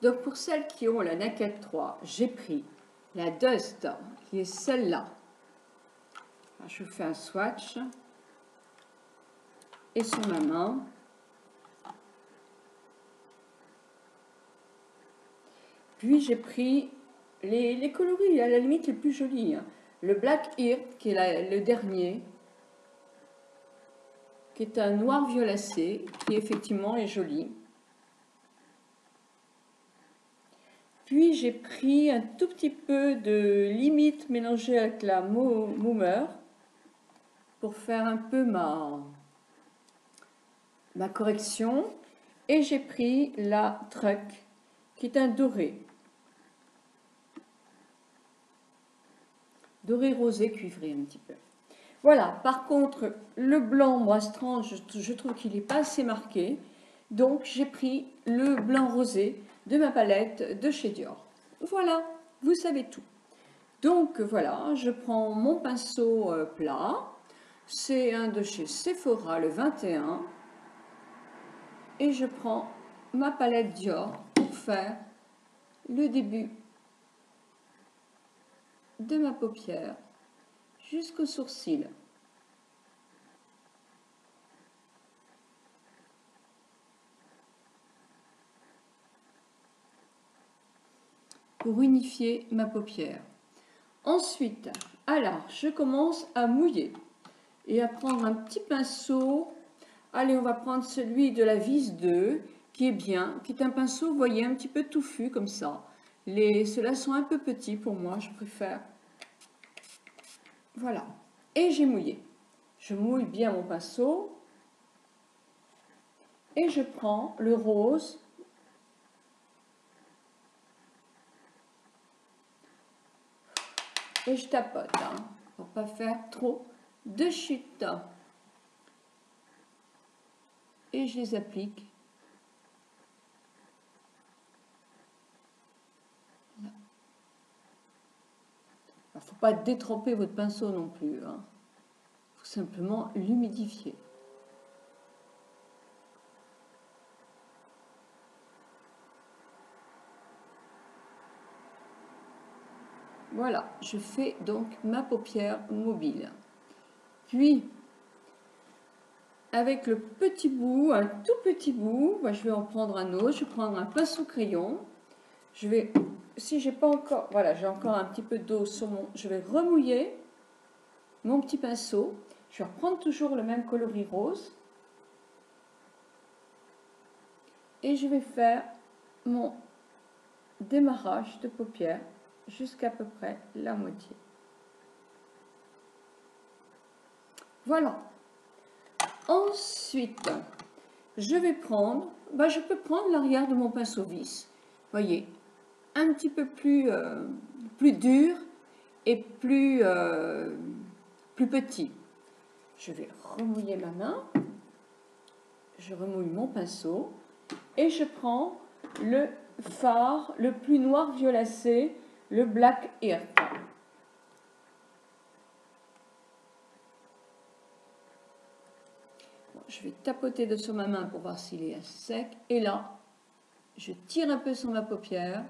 Donc pour celles qui ont la Naked 3, j'ai pris la Dust, qui est celle-là. Je fais un swatch. Et sur ma main. Puis j'ai pris les coloris, à la limite les plus jolis. Hein. Le Black Heart, qui est le dernier, qui est un noir violacé, qui effectivement est joli. Puis j'ai pris un tout petit peu de limite mélangée avec la Moomer pour faire un peu ma correction. Et j'ai pris la Truck, qui est un doré. Doré rosé cuivré un petit peu. Voilà, par contre, le blanc Moistran, je trouve qu'il n'est pas assez marqué. Donc, j'ai pris le blanc rosé de ma palette de chez Dior. Voilà, vous savez tout. Donc, voilà, je prends mon pinceau plat. C'est un de chez Sephora, le 21. Et je prends ma palette Dior pour faire le début de ma paupière jusqu'au sourcil. Pour unifier ma paupière. Ensuite, alors, je commence à mouiller et à prendre un petit pinceau. Allez, on va prendre celui de la vis 2, qui est bien, qui est un pinceau, vous voyez, un petit peu touffu comme ça. Ceux-là sont un peu petits pour moi, je préfère. Voilà. Et j'ai mouillé. Je mouille bien mon pinceau. Et je prends le rose. Et je tapote, hein, pour pas faire trop de chute. Et je les applique. Il ne faut pas détremper votre pinceau non plus. Hein. Il faut simplement l'humidifier. Voilà, je fais donc ma paupière mobile. Puis, avec le petit bout, un tout petit bout, je vais en prendre un autre. Je vais prendre un pinceau crayon. Je vais, si j'ai pas encore, voilà, j'ai encore un petit peu d'eau sur mon, je vais remouiller mon petit pinceau. Je vais reprendre toujours le même coloris rose. Et je vais faire mon démarrage de paupière jusqu'à peu près la moitié. Voilà. Ensuite, je vais prendre, je peux prendre l'arrière de mon pinceau vis. Voyez, un petit peu plus dur et plus petit. Je vais remouiller ma main. Je remouille mon pinceau et je prends le fard le plus noir violacé, le Black Heart. Je vais tapoter sur ma main pour voir s'il est assez sec. Et là, je tire un peu sur ma paupière.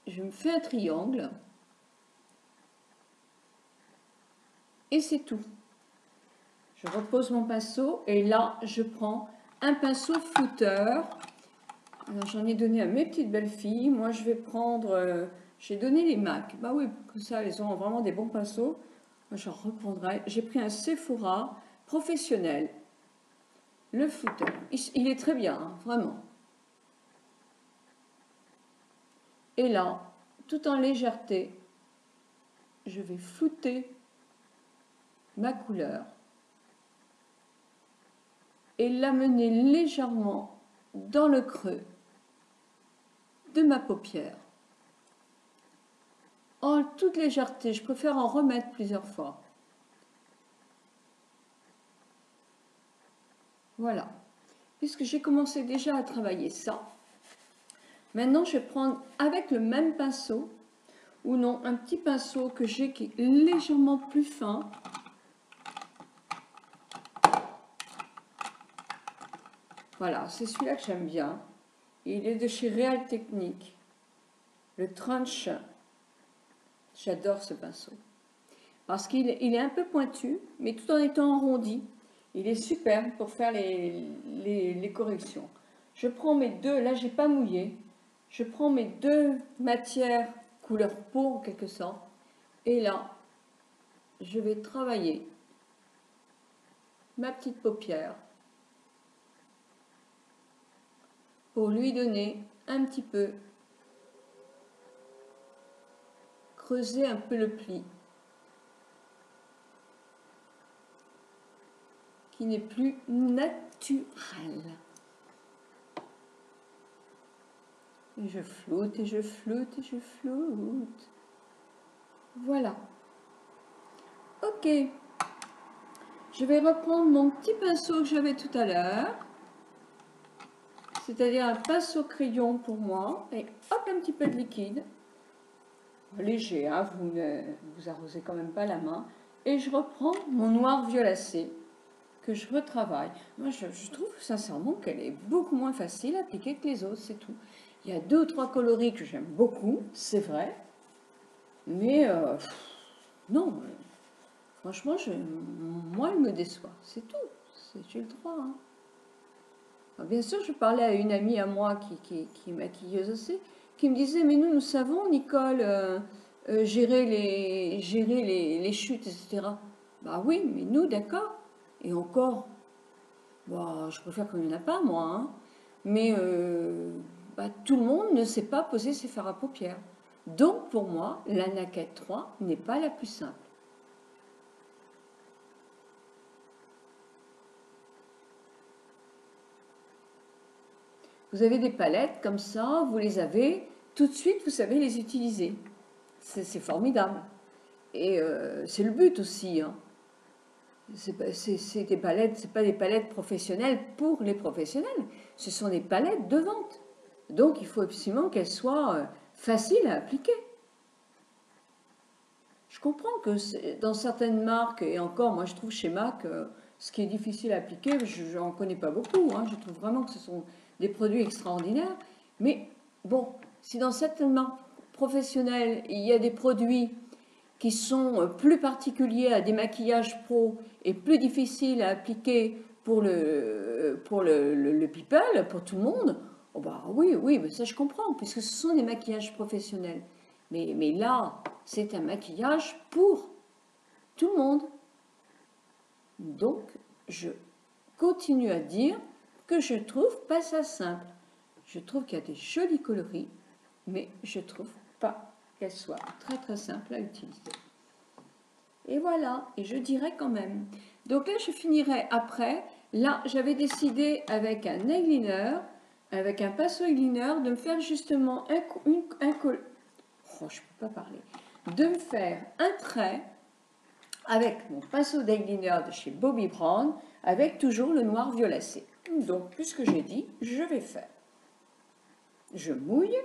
Je me fais un triangle. Et c'est tout. Je repose mon pinceau et là, je prends un pinceau footer. Alors, j'en ai donné à mes petites belles filles. Moi, je vais prendre... j'ai donné les MAC. Bah oui, comme ça, elles ont vraiment des bons pinceaux. Moi, j'en reprendrai. J'ai pris un Sephora professionnel. Le footer. Il est très bien, hein, vraiment. Et là, tout en légèreté, je vais flouter ma couleur et l'amener légèrement dans le creux de ma paupière. En toute légèreté, je préfère en remettre plusieurs fois. Voilà. Puisque j'ai commencé déjà à travailler ça, maintenant je vais prendre avec le même pinceau, ou non, un petit pinceau que j'ai qui est légèrement plus fin. Voilà, c'est celui-là que j'aime bien. Il est de chez Real Technique. Le Trunch. J'adore ce pinceau. Parce qu'il est un peu pointu, mais tout en étant arrondi. Il est super pour faire les corrections. Je prends mes deux, là j'ai pas mouillé, je prends mes deux matières couleur peau en quelque sorte, et là je vais travailler ma petite paupière pour lui donner un petit peu, creuser un peu le pli qui n'est plus naturel. Et je floute et je floute et je floute. Voilà. Ok. Je vais reprendre mon petit pinceau que j'avais tout à l'heure. C'est-à-dire un pinceau crayon pour moi. Et hop, un petit peu de liquide. Léger, hein, vous arrosez quand même pas la main. Et je reprends mon noir violacé que je retravaille. Moi, je trouve sincèrement qu'elle est beaucoup moins facile à appliquer que les autres, c'est tout. Il y a 2 ou 3 coloris que j'aime beaucoup, c'est vrai. Mais non, franchement, moi, elle me déçoit. C'est tout. J'ai le droit. Hein. Alors, bien sûr, je parlais à une amie à moi qui est maquilleuse aussi, qui me disait, mais nous savons, Nicole, gérer les chutes, etc. Bah oui, mais nous, d'accord. Et encore, bah, je préfère qu'il n'y en a pas, moi. Hein. Mais bah, tout le monde ne sait pas poser ses fards à paupières. Donc, pour moi, la Naquette 3 n'est pas la plus simple. Vous avez des palettes comme ça, vous les avez, tout de suite, vous savez les utiliser. C'est formidable. Et c'est le but aussi. Hein. C'est des palettes, c'est pas des palettes professionnelles pour les professionnels. Ce sont des palettes de vente. Donc, il faut absolument qu'elles soient faciles à appliquer. Je comprends que dans certaines marques, et encore, moi je trouve chez MAC, ce qui est difficile à appliquer, je n'en connais pas beaucoup. Hein, je trouve vraiment que ce sont des produits extraordinaires. Mais bon, si dans certaines marques professionnelles, il y a des produits qui sont plus particuliers à des maquillages pro et plus difficiles à appliquer pour le people, pour tout le monde, oh bah oui, mais ça je comprends, puisque ce sont des maquillages professionnels. Mais là, c'est un maquillage pour tout le monde. Donc, je continue à dire que je trouve pas ça simple. Je trouve qu'il y a des jolis coloris, mais je trouve pas qu'elle soit très très simple à utiliser. Et voilà, et je dirais quand même. Donc là, je finirai après. Là, j'avais décidé avec un eyeliner, avec un pinceau eyeliner, de me faire justement oh, je peux pas parler. De me faire un trait avec mon pinceau d'eyeliner de chez Bobbi Brown, avec toujours le noir violacé. Donc, puisque j'ai dit, je vais faire. Je mouille.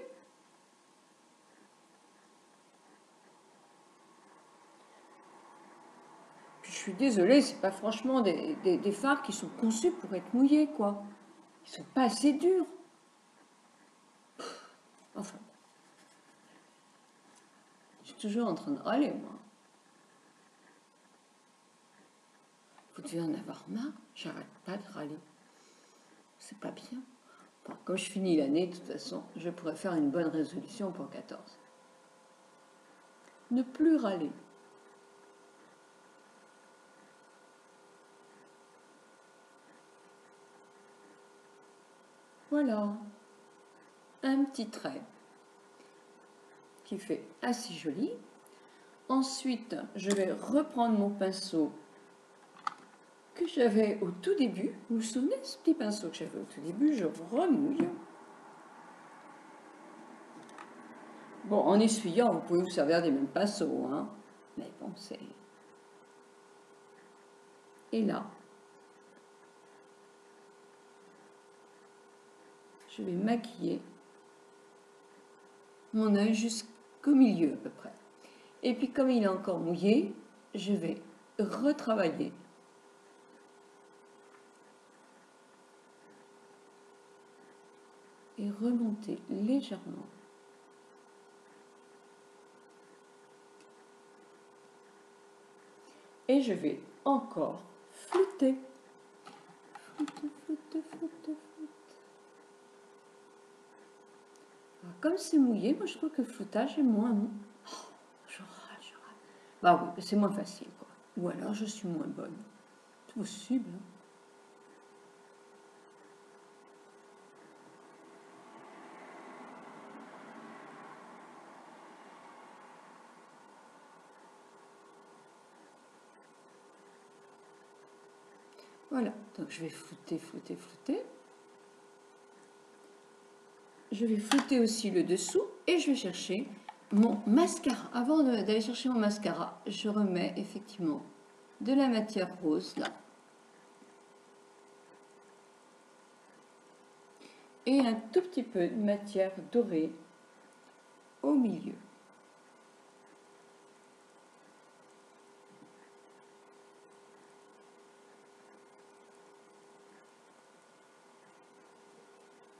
Puis je suis désolée, c'est pas franchement des fards qui sont conçus pour être mouillés, quoi. Ils sont pas assez durs. Enfin, je suis toujours en train de râler, moi. Vous devez en avoir marre, j'arrête pas de râler. C'est pas bien. Bon, quand je finis l'année, de toute façon, je pourrais faire une bonne résolution pour 14. Ne plus râler. Voilà, un petit trait qui fait assez joli. Ensuite, je vais reprendre mon pinceau que j'avais au tout début. Vous vous souvenez de ce petit pinceau que j'avais au tout début? Je remouille. Bon, en essuyant, vous pouvez vous servir des mêmes pinceaux, hein. Mais bon, c'est... Et là, je vais maquiller mon œil jusqu'au milieu à peu près. Et puis comme il est encore mouillé, je vais retravailler et remonter légèrement. Et je vais encore flouter. Floute, floute, floute, floute. Alors, comme c'est mouillé, moi je trouve que le floutage est moins... Oh, je râle, je râle. Bah oui, c'est moins facile, quoi. Ou alors je suis moins bonne. C'est possible, hein. Voilà, donc je vais flouter, flouter, flouter. Je vais flouter aussi le dessous et je vais chercher mon mascara. Avant d'aller chercher mon mascara, je remets effectivement de la matière rose là. Et un tout petit peu de matière dorée au milieu.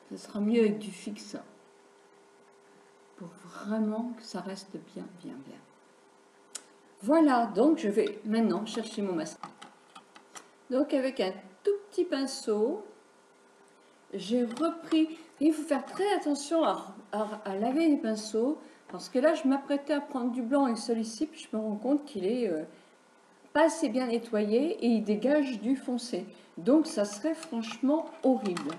Ce sera mieux avec du fixe pour vraiment que ça reste bien, bien, bien. Voilà, donc je vais maintenant chercher mon mascara. Donc avec un tout petit pinceau, j'ai repris, il faut faire très attention à laver les pinceaux, parce que là je m'apprêtais à prendre du blanc avec celui-ci, puis je me rends compte qu'il est pas assez bien nettoyé et il dégage du foncé. Donc ça serait franchement horrible.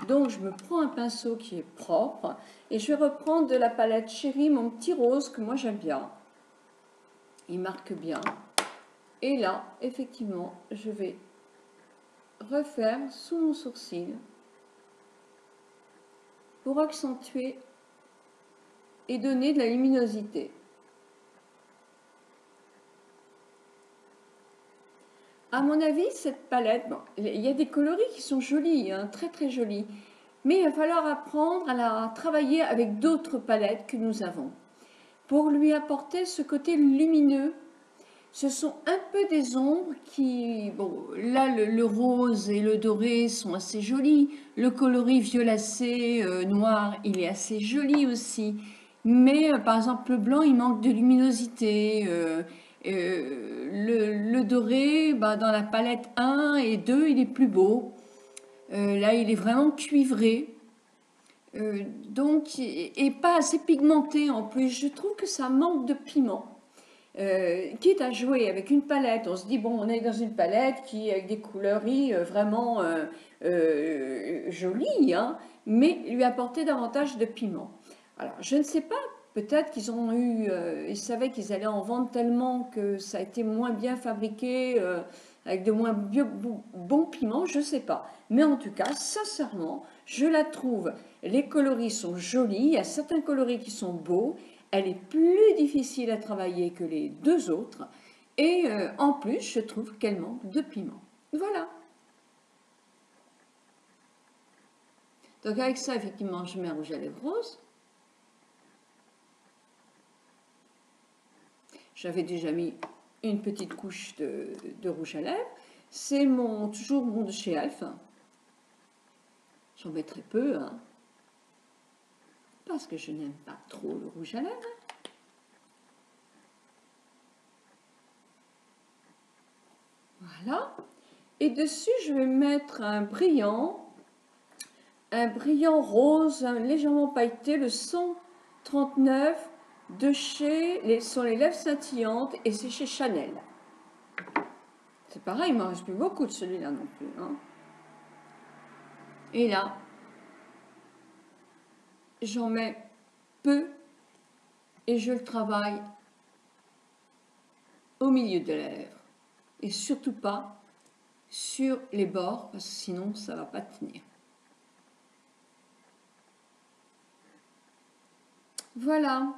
Donc je me prends un pinceau qui est propre et je vais reprendre de la palette Chérie, mon petit rose que moi j'aime bien. Il marque bien. Et là, effectivement, je vais refaire sous mon sourcil pour accentuer et donner de la luminosité. À mon avis, cette palette, bon, il y a des coloris qui sont jolis, hein, très très jolis, mais il va falloir apprendre à la travailler avec d'autres palettes que nous avons pour lui apporter ce côté lumineux. Ce sont un peu des ombres qui, bon, là le rose et le doré sont assez jolis, le coloris violacé, noir, il est assez joli aussi, mais par exemple le blanc il manque de luminosité, le doré, bah, dans la palette 1 et 2 il est plus beau, là il est vraiment cuivré. Donc, et pas assez pigmenté en plus, je trouve que ça manque de piment. Quitte à jouer avec une palette, on se dit bon on est dans une palette qui avec des couleuries vraiment jolies, hein, mais lui apporter davantage de piment. Alors je ne sais pas, peut-être qu'ils ont eu, ils savaient qu'ils allaient en vendre tellement que ça a été moins bien fabriqué, avec de moins bons piments, je ne sais pas. Mais en tout cas, sincèrement, je la trouve, les coloris sont jolis, il y a certains coloris qui sont beaux. Elle est plus difficile à travailler que les deux autres et en plus je trouve qu'elle manque de piment. Voilà. Donc avec ça effectivement je mets un rouge à lèvres rose. J'avais déjà mis une petite couche de rouge à lèvres. C'est toujours mon de chez Elf. J'en mets très peu, hein, parce que je n'aime pas trop le rouge à lèvres. Voilà. Et dessus, je vais mettre un brillant rose, légèrement pailleté, le 139 de chez sur les lèvres scintillantes et c'est chez Chanel. C'est pareil, il ne m'en reste plus beaucoup de celui-là non plus, hein. Et là, j'en mets peu et je le travaille au milieu de la lèvre. Et surtout pas sur les bords, parce que sinon ça ne va pas tenir. Voilà.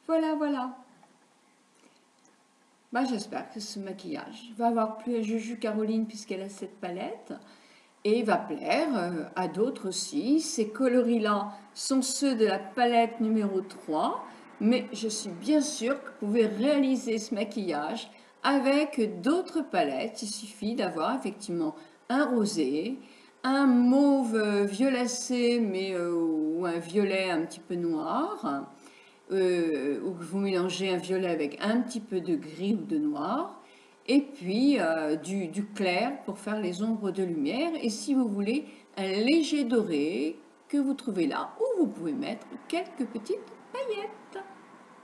Voilà. Bah, j'espère que ce maquillage va avoir plu à Juju Caroline puisqu'elle a cette palette et va plaire à d'autres aussi. Ces coloris-là sont ceux de la palette numéro 3, mais je suis bien sûre que vous pouvez réaliser ce maquillage avec d'autres palettes. Il suffit d'avoir effectivement un rosé, un mauve violacé ou un violet un petit peu noir, ou que vous mélangez un violet avec un petit peu de gris ou de noir, et puis du clair pour faire les ombres de lumière. Et si vous voulez un léger doré que vous trouvez là, ou vous pouvez mettre quelques petites paillettes.